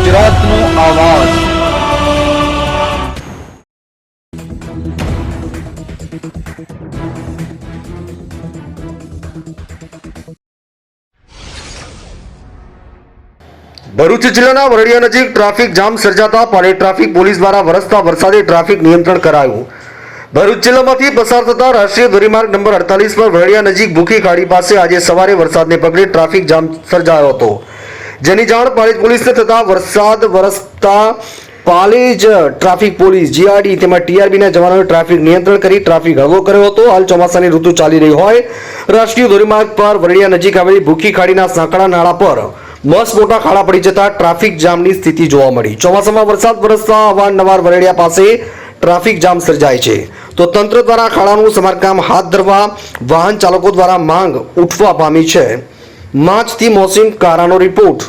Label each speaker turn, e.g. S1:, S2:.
S1: ગુજરાતનો આવાજ।
S2: ભરૂચ જિલ્લાના વરડિયા નજીક ટ્રાફિક જામ સર્જાતા પાલિ ટ્રાફિક પોલીસ દ્વારા વરસતા વરસાદે ટ્રાફિક નિયંત્રણ કરાયું। ભરૂચ જિલ્લામાંથી પસાર થતા રાષ્ટ્રીય ધોરીમાર્ગ નંબર 48 પર વરડિયા નજીક ભૂખી ખાડી પાસે આજે સવારે વરસાદને પગલે ટ્રાફિક જામ સર્જાયો હતો, જેની જાણ પાલિજ પોલીસને થતા વરસાદ વરસતા પાલિજ ટ્રાફિક પોલીસ જીઆરડી તેમજ ટીઆરબીના જવાનોએ ટ્રાફિક નિયંત્રણ કરી ટ્રાફિક હળવો કર્યો હતો। હાલ ચોમાસાની ઋતુ ચાલી રહી હોય રાષ્ટ્રીય ધોરીમાર્ગ પર વરડિયા નજીક આવેલી ભૂખી ખાડીના સાંકડા નાળા પર મસ્ત મોટા ખાડા પડી જતા ટ્રાફિક જામની સ્થિતિ જોવા મળી। ચોમાસામાં વરસાદ વરસતા અવારનવાર વરડિયા પાસે ટ્રાફિક જામ સર્જાય છે, તો તંત્ર દ્વારા ખાડાનું સમારકામ હાથ ધરવા વાહન ચાલકો દ્વારા માંગ ઉઠવા પામી છે। માંચથી મોસીમ કારાનો રિપોર્ટ।